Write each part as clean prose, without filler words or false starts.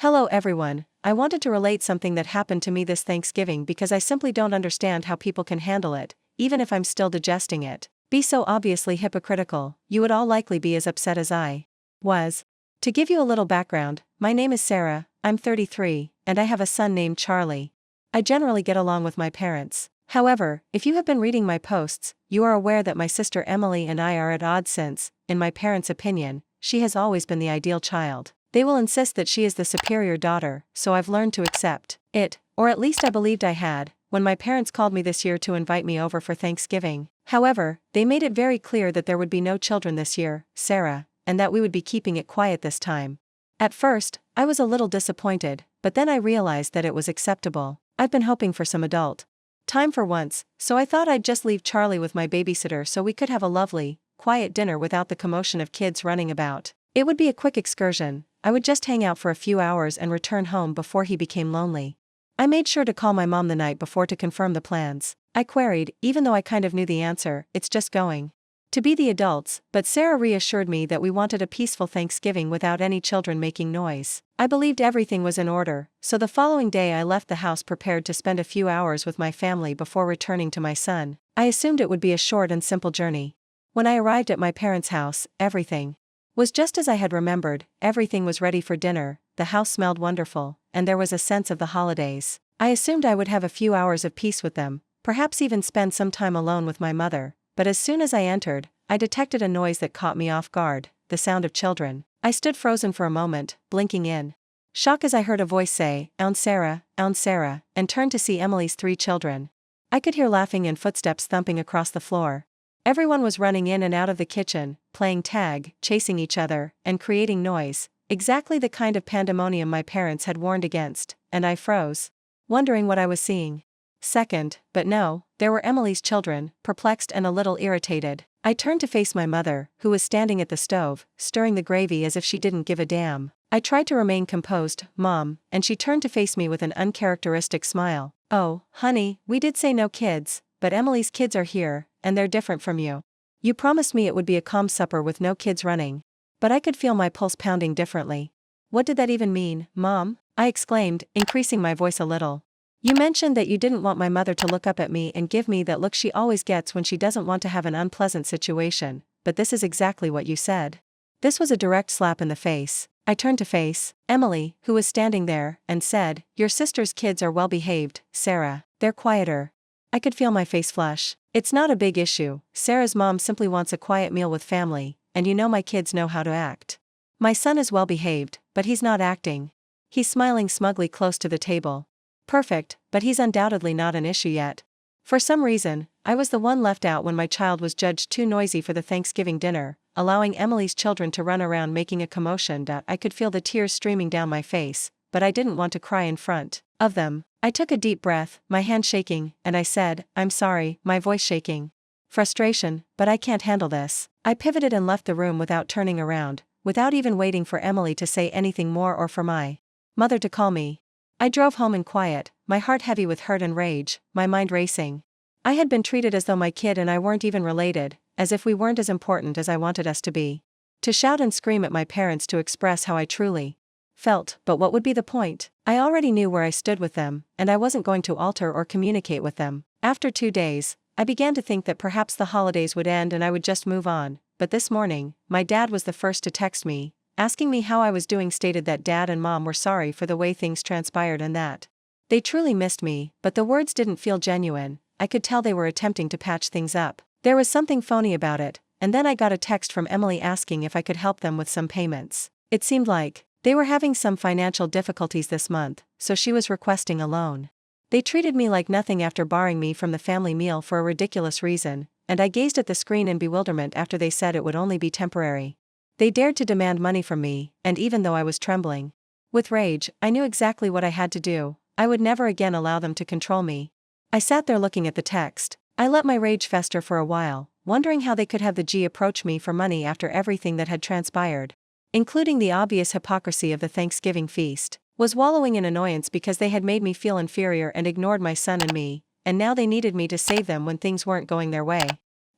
Hello everyone, I wanted to relate something that happened to me this Thanksgiving because I simply don't understand how people can handle it, even if I'm still digesting it. Be so obviously hypocritical, you would all likely be as upset as I was. To give you a little background, my name is Sarah, I'm 33, and I have a son named Charlie. I generally get along with my parents. However, if you have been reading my posts, you are aware that my sister Emily and I are at odds since, in my parents' opinion, she has always been the ideal child. They will insist that she is the superior daughter, so I've learned to accept it, or at least I believed I had, when my parents called me this year to invite me over for Thanksgiving. However, they made it very clear that there would be no children this year, Sarah, and that we would be keeping it quiet this time. At first, I was a little disappointed, but then I realized that it was acceptable. I've been hoping for some adult time for once, so I thought I'd just leave Charlie with my babysitter so we could have a lovely, quiet dinner without the commotion of kids running about. It would be a quick excursion. I would just hang out for a few hours and return home before he became lonely. I made sure to call my mom the night before to confirm the plans. I queried, even though I kind of knew the answer, it's just going to be the adults, but Sarah reassured me that we wanted a peaceful Thanksgiving without any children making noise. I believed everything was in order, so the following day I left the house prepared to spend a few hours with my family before returning to my son. I assumed it would be a short and simple journey. When I arrived at my parents' house, everything was just as I had remembered. Everything was ready for dinner, the house smelled wonderful, and there was a sense of the holidays. I assumed I would have a few hours of peace with them, perhaps even spend some time alone with my mother, but as soon as I entered, I detected a noise that caught me off guard, the sound of children. I stood frozen for a moment, blinking in shock as I heard a voice say, Aunt Sarah, and turned to see Emily's 3 children. I could hear laughing and footsteps thumping across the floor. Everyone was running in and out of the kitchen, playing tag, chasing each other, and creating noise, exactly the kind of pandemonium my parents had warned against, and I froze, wondering what I was seeing. Second, but no, there were Emily's children, perplexed and a little irritated. I turned to face my mother, who was standing at the stove, stirring the gravy as if she didn't give a damn. I tried to remain composed, Mom, and she turned to face me with an uncharacteristic smile. Oh, honey, we did say no kids, but Emily's kids are here, and they're different from you. You promised me it would be a calm supper with no kids running. But I could feel my pulse pounding differently. What did that even mean, Mom? I exclaimed, increasing my voice a little. You mentioned that you didn't want my mother to look up at me and give me that look she always gets when she doesn't want to have an unpleasant situation, but this is exactly what you said. This was a direct slap in the face. I turned to face Emily, who was standing there, and said, Your sister's kids are well behaved, Sarah. They're quieter. I could feel my face flush. It's not a big issue. Sarah's mom simply wants a quiet meal with family, and you know my kids know how to act. My son is well behaved, but he's not acting. He's smiling smugly close to the table. Perfect, but he's undoubtedly not an issue yet. For some reason, I was the one left out when my child was judged too noisy for the Thanksgiving dinner, allowing Emily's children to run around making a commotion. I could feel the tears streaming down my face, but I didn't want to cry in front of them. I took a deep breath, my hand shaking, and I said, I'm sorry, my voice shaking. Frustration, but I can't handle this. I pivoted and left the room without turning around, without even waiting for Emily to say anything more or for my mother to call me. I drove home in quiet, my heart heavy with hurt and rage, my mind racing. I had been treated as though my kid and I weren't even related, as if we weren't as important as I wanted us to be. To shout and scream at my parents to express how I truly felt, but what would be the point? I already knew where I stood with them, and I wasn't going to alter or communicate with them. After 2 days, I began to think that perhaps the holidays would end and I would just move on, but this morning, my dad was the first to text me, asking me how I was doing, stated that Dad and Mom were sorry for the way things transpired and that they truly missed me, but the words didn't feel genuine. I could tell they were attempting to patch things up. There was something phony about it, and then I got a text from Emily asking if I could help them with some payments. It seemed like they were having some financial difficulties this month, so she was requesting a loan. They treated me like nothing after barring me from the family meal for a ridiculous reason, and I gazed at the screen in bewilderment after they said it would only be temporary. They dared to demand money from me, and even though I was trembling with rage, I knew exactly what I had to do. I would never again allow them to control me. I sat there looking at the text. I let my rage fester for a while, wondering how they could have the G approach me for money after everything that had transpired, including the obvious hypocrisy of the Thanksgiving feast. Was wallowing in annoyance because they had made me feel inferior and ignored my son and me, and now they needed me to save them when things weren't going their way.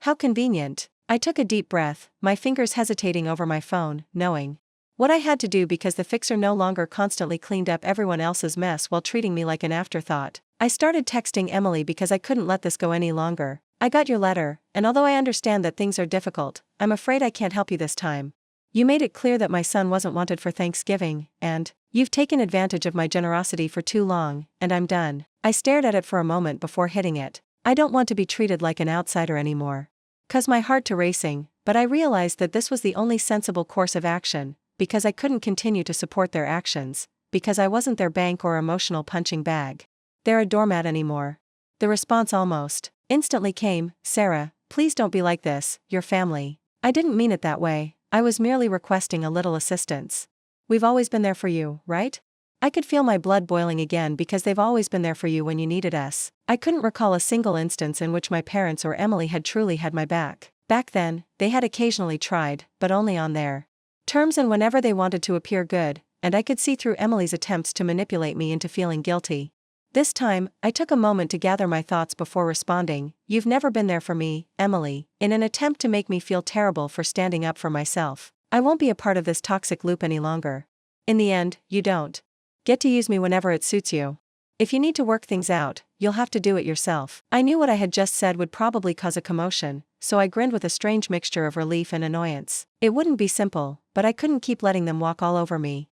How convenient. I took a deep breath, my fingers hesitating over my phone, knowing What I had to do because the fixer no longer constantly cleaned up everyone else's mess while treating me like an afterthought. I started texting Emily because I couldn't let this go any longer. I got your letter, and although I understand that things are difficult, I'm afraid I can't help you this time. You made it clear that my son wasn't wanted for Thanksgiving, and you've taken advantage of my generosity for too long, and I'm done. I stared at it for a moment before hitting it. I don't want to be treated like an outsider anymore. 'Cause my heart to racing, but I realized that this was the only sensible course of action, because I couldn't continue to support their actions, because I wasn't their bank or emotional punching bag. They're a doormat anymore. The response almost instantly came, Sarah, please don't be like this, your family. I didn't mean it that way, I was merely requesting a little assistance. We've always been there for you, right? I could feel my blood boiling again because they've always been there for you when you needed us. I couldn't recall a single instance in which my parents or Emily had truly had my back. Back then, they had occasionally tried, but only on their terms and whenever they wanted to appear good, and I could see through Emily's attempts to manipulate me into feeling guilty. This time, I took a moment to gather my thoughts before responding, you've never been there for me, Emily, in an attempt to make me feel terrible for standing up for myself. I won't be a part of this toxic loop any longer. In the end, you don't get to use me whenever it suits you. If you need to work things out, you'll have to do it yourself. I knew what I had just said would probably cause a commotion, so I grinned with a strange mixture of relief and annoyance. It wouldn't be simple, but I couldn't keep letting them walk all over me.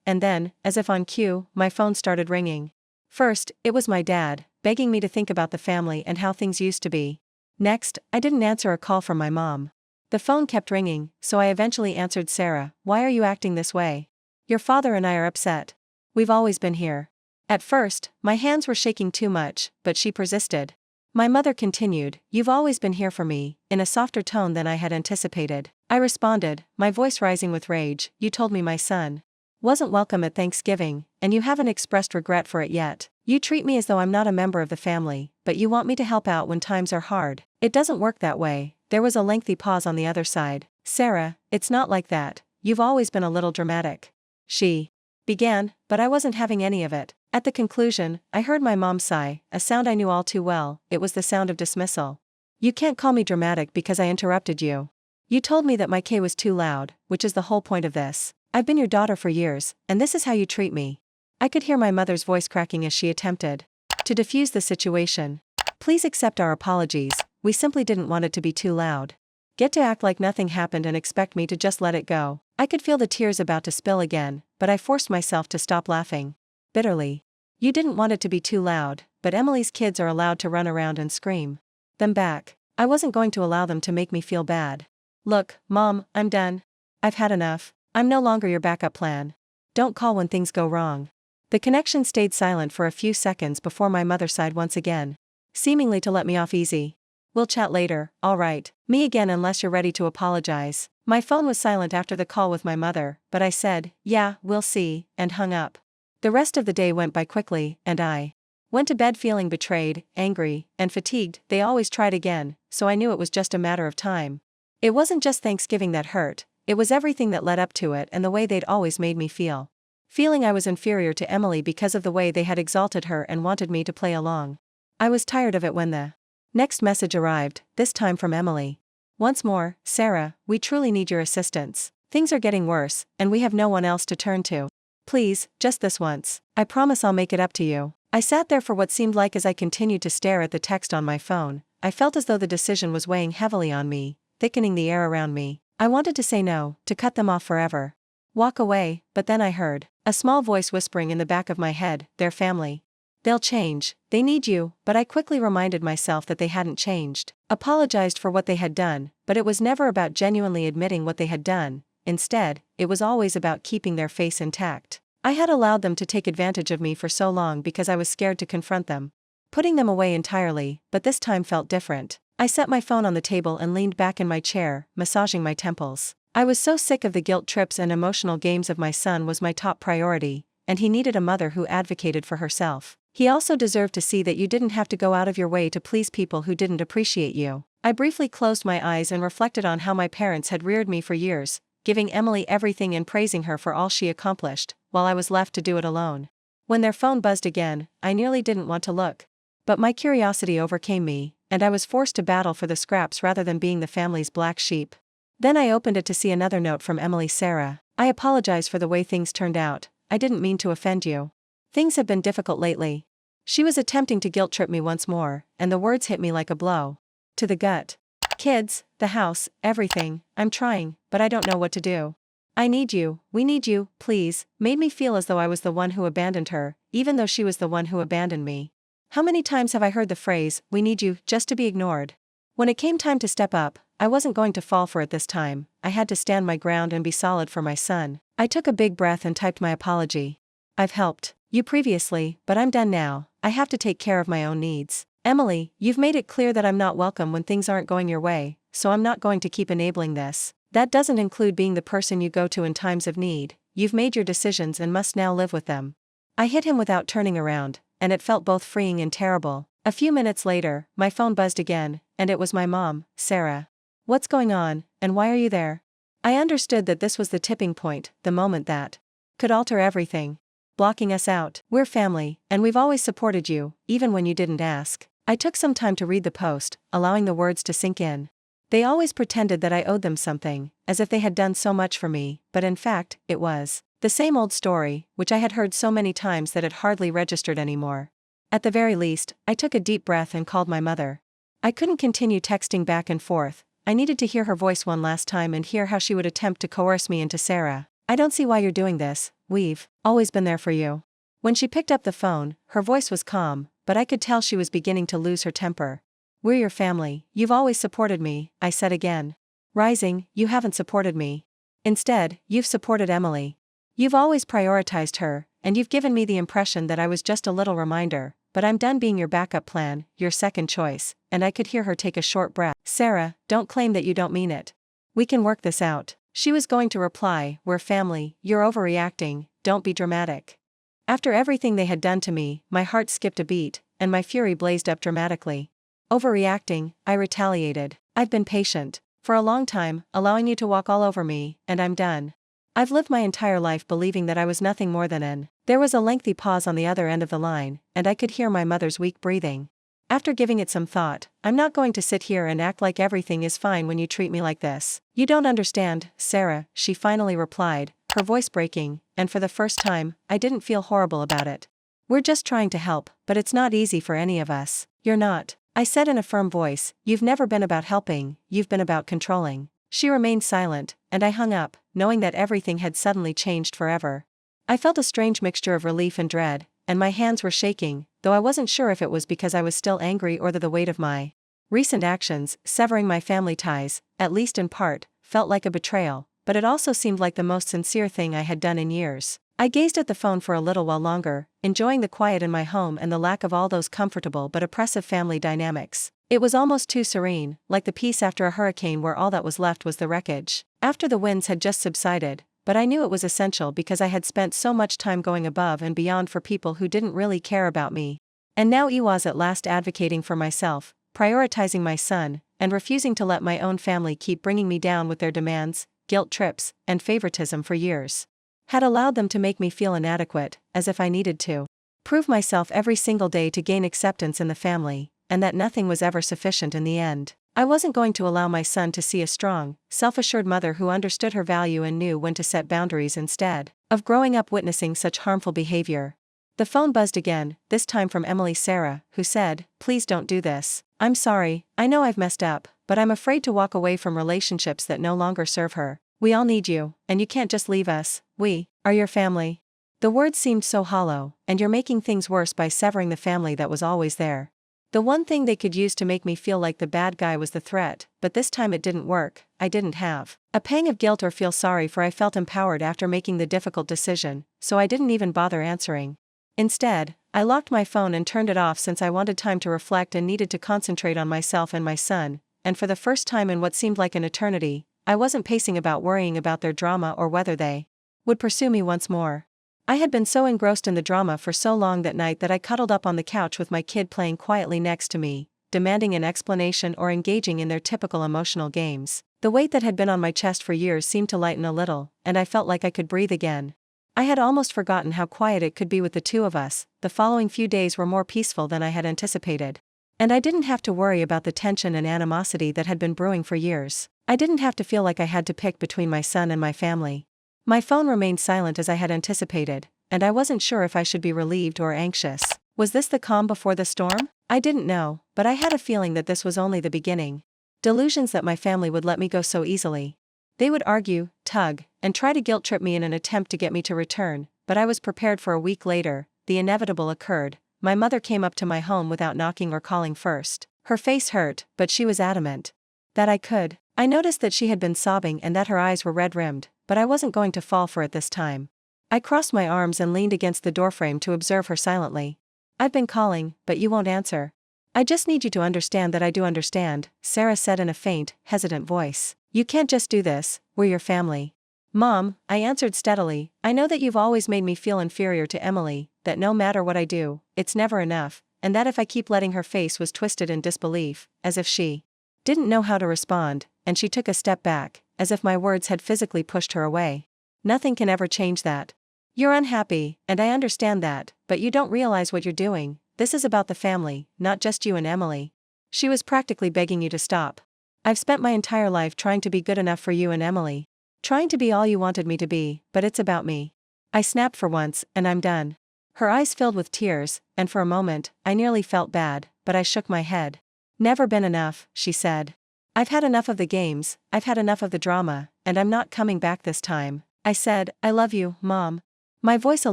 And then, as if on cue, my phone started ringing. First, it was my dad, begging me to think about the family and how things used to be. Next, I didn't answer a call from my mom. The phone kept ringing, so I eventually answered Sarah, why are you acting this way? Your father and I are upset. We've always been here. At first, my hands were shaking too much, but she persisted. My mother continued, you've always been here for me, in a softer tone than I had anticipated. I responded, my voice rising with rage, you told me my son wasn't welcome at Thanksgiving, and you haven't expressed regret for it yet. You treat me as though I'm not a member of the family, but you want me to help out when times are hard. It doesn't work that way. There was a lengthy pause on the other side. Sarah, it's not like that. You've always been a little dramatic. She began, but I wasn't having any of it. At the conclusion, I heard my mom sigh, a sound I knew all too well. It was the sound of dismissal. You can't call me dramatic because I interrupted you. You told me that my K was too loud, which is the whole point of this. I've been your daughter for years, and this is how you treat me. I could hear my mother's voice cracking as she attempted to diffuse the situation. Please accept our apologies, we simply didn't want it to be too loud. Get to act like nothing happened and expect me to just let it go. I could feel the tears about to spill again, but I forced myself to stop laughing. Bitterly. You didn't want it to be too loud, but Emily's kids are allowed to run around and scream them back. I wasn't going to allow them to make me feel bad. Look, Mom, I'm done. I've had enough. I'm no longer your backup plan. Don't call when things go wrong. The connection stayed silent for a few seconds before my mother sighed once again, seemingly to let me off easy. We'll chat later, alright. Me again unless you're ready to apologize. My phone was silent after the call with my mother, but I said, yeah, we'll see, and hung up. The rest of the day went by quickly, and I went to bed feeling betrayed, angry, and fatigued. They always tried again, so I knew it was just a matter of time. It wasn't just Thanksgiving that hurt, it was everything that led up to it and the way they'd always made me feel. Feeling I was inferior to Emily because of the way they had exalted her and wanted me to play along. I was tired of it when the next message arrived, this time from Emily. Once more, Sarah, we truly need your assistance. Things are getting worse, and we have no one else to turn to. Please, just this once. I promise I'll make it up to you. I sat there for what seemed like as I continued to stare at the text on my phone. I felt as though the decision was weighing heavily on me, thickening the air around me. I wanted to say no, to cut them off forever. Walk away, but then I heard a small voice whispering in the back of my head, their family. They'll change, they need you, but I quickly reminded myself that they hadn't changed. Apologized for what they had done, but it was never about genuinely admitting what they had done. Instead, it was always about keeping their face intact. I had allowed them to take advantage of me for so long because I was scared to confront them. Putting them away entirely, but this time felt different. I set my phone on the table and leaned back in my chair, massaging my temples. I was so sick of the guilt trips and emotional games of my son was my top priority, and he needed a mother who advocated for herself. He also deserved to see that you didn't have to go out of your way to please people who didn't appreciate you. I briefly closed my eyes and reflected on how my parents had reared me for years, giving Emily everything and praising her for all she accomplished, while I was left to do it alone. When their phone buzzed again, I nearly didn't want to look. But my curiosity overcame me, and I was forced to battle for the scraps rather than being the family's black sheep. Then I opened it to see another note from Emily. Sarah, I apologize for the way things turned out. I didn't mean to offend you. Things have been difficult lately. She was attempting to guilt trip me once more, and the words hit me like a blow to the gut. Kids, the house, everything, I'm trying, but I don't know what to do. I need you, we need you, please, made me feel as though I was the one who abandoned her, even though she was the one who abandoned me. How many times have I heard the phrase, we need you, just to be ignored? When it came time to step up, I wasn't going to fall for it this time. I had to stand my ground and be solid for my son. I took a big breath and typed my apology. I've helped you previously, but I'm done now. I have to take care of my own needs. Emily, you've made it clear that I'm not welcome when things aren't going your way, so I'm not going to keep enabling this. That doesn't include being the person you go to in times of need. You've made your decisions and must now live with them. I hit him without turning around, and it felt both freeing and terrible. A few minutes later, my phone buzzed again, and it was my mom, Sarah. What's going on, and why are you there? I understood that this was the tipping point, the moment that could alter everything. Blocking us out. We're family, and we've always supported you, even when you didn't ask. I took some time to read the post, allowing the words to sink in. They always pretended that I owed them something, as if they had done so much for me, but in fact, it was the same old story, which I had heard so many times that it hardly registered anymore. At the very least, I took a deep breath and called my mother. I couldn't continue texting back and forth. I needed to hear her voice one last time and hear how she would attempt to coerce me into Sarah. I don't see why you're doing this, we've always been there for you. When she picked up the phone, her voice was calm, but I could tell she was beginning to lose her temper. We're your family, you've always supported me, I said again. Rising, you haven't supported me. Instead, you've supported Emily. You've always prioritized her, and you've given me the impression that I was just a little reminder, but I'm done being your backup plan, your second choice, and I could hear her take a short breath. Sarah, don't claim that you don't mean it. We can work this out. She was going to reply, we're family, you're overreacting, don't be dramatic. After everything they had done to me, my heart skipped a beat, and my fury blazed up dramatically. Overreacting, I retaliated. I've been patient, for a long time, allowing you to walk all over me, and I'm done. I've lived my entire life believing that I was nothing more than an. There was a lengthy pause on the other end of the line, and I could hear my mother's weak breathing. After giving it some thought, I'm not going to sit here and act like everything is fine when you treat me like this. You don't understand, Sarah, she finally replied, her voice breaking, and for the first time, I didn't feel horrible about it. We're just trying to help, but it's not easy for any of us. You're not. I said in a firm voice, you've never been about helping, you've been about controlling. She remained silent, and I hung up, knowing that everything had suddenly changed forever. I felt a strange mixture of relief and dread, and my hands were shaking, though I wasn't sure if it was because I was still angry or the weight of my recent actions, severing my family ties, at least in part, felt like a betrayal, but it also seemed like the most sincere thing I had done in years. I gazed at the phone for a little while longer, enjoying the quiet in my home and the lack of all those comfortable but oppressive family dynamics. It was almost too serene, like the peace after a hurricane where all that was left was the wreckage. After the winds had just subsided, but I knew it was essential because I had spent so much time going above and beyond for people who didn't really care about me. And now I was at last advocating for myself, prioritizing my son, and refusing to let my own family keep bringing me down with their demands, guilt trips, and favoritism for years. Had allowed them to make me feel inadequate, as if I needed to prove myself every single day to gain acceptance in the family, and that nothing was ever sufficient in the end. I wasn't going to allow my son to see a strong, self-assured mother who understood her value and knew when to set boundaries instead of growing up witnessing such harmful behavior. The phone buzzed again, this time from Emily Sarah, who said, please don't do this. I'm sorry, I know I've messed up, but I'm afraid to walk away from relationships that no longer serve her. We all need you, and you can't just leave us. We are your family. The words seemed so hollow, and you're making things worse by severing the family that was always there. The one thing they could use to make me feel like the bad guy was the threat, but this time it didn't work. I didn't have a pang of guilt or feel sorry, for I felt empowered after making the difficult decision, so I didn't even bother answering. Instead, I locked my phone and turned it off since I wanted time to reflect and needed to concentrate on myself and my son, and for the first time in what seemed like an eternity, I wasn't pacing about worrying about their drama or whether they would pursue me once more. I had been so engrossed in the drama for so long that night that I cuddled up on the couch with my kid playing quietly next to me, demanding an explanation or engaging in their typical emotional games. The weight that had been on my chest for years seemed to lighten a little, and I felt like I could breathe again. I had almost forgotten how quiet it could be with the two of us. The following few days were more peaceful than I had anticipated. And I didn't have to worry about the tension and animosity that had been brewing for years. I didn't have to feel like I had to pick between my son and my family. My phone remained silent as I had anticipated, and I wasn't sure if I should be relieved or anxious. Was this the calm before the storm? I didn't know, but I had a feeling that this was only the beginning. Delusions that my family would let me go so easily. They would argue, tug, and try to guilt-trip me in an attempt to get me to return, but I was prepared for a week later. The inevitable occurred. My mother came up to my home without knocking or calling first. Her face hurt, but she was adamant that I could. I noticed that she had been sobbing and that her eyes were red-rimmed, but I wasn't going to fall for it this time. I crossed my arms and leaned against the doorframe to observe her silently. I've been calling, but you won't answer. I just need you to understand that I do understand, Sarah said in a faint, hesitant voice. You can't just do this, we're your family. Mom, I answered steadily, I know that you've always made me feel inferior to Emily, that no matter what I do, it's never enough, and that if I keep letting her face was twisted in disbelief, as if she didn't know how to respond, and she took a step back, as if my words had physically pushed her away. Nothing can ever change that. You're unhappy, and I understand that, but you don't realize what you're doing. This is about the family, not just you and Emily. She was practically begging you to stop. I've spent my entire life trying to be good enough for you and Emily. Trying to be all you wanted me to be, but it's about me. I snapped for once, and I'm done. Her eyes filled with tears, and for a moment, I nearly felt bad, but I shook my head. Never been enough, she said. I've had enough of the games, I've had enough of the drama, and I'm not coming back this time. I said, I love you, Mom. My voice a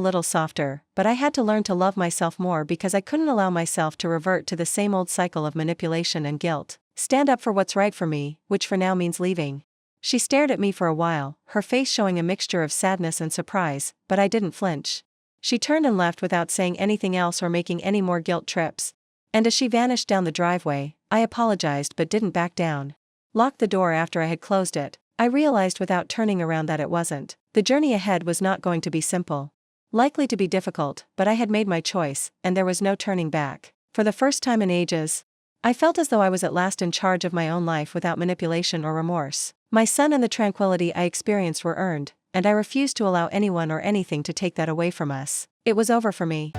little softer, but I had to learn to love myself more because I couldn't allow myself to revert to the same old cycle of manipulation and guilt. Stand up for what's right for me, which for now means leaving. She stared at me for a while, her face showing a mixture of sadness and surprise, but I didn't flinch. She turned and left without saying anything else or making any more guilt trips. And as she vanished down the driveway, I apologized but didn't back down. Locked the door after I had closed it, I realized without turning around that it wasn't. The journey ahead was not going to be simple. Likely to be difficult, but I had made my choice, and there was no turning back. For the first time in ages, I felt as though I was at last in charge of my own life without manipulation or remorse. My son and the tranquility I experienced were earned, and I refused to allow anyone or anything to take that away from us. It was over for me.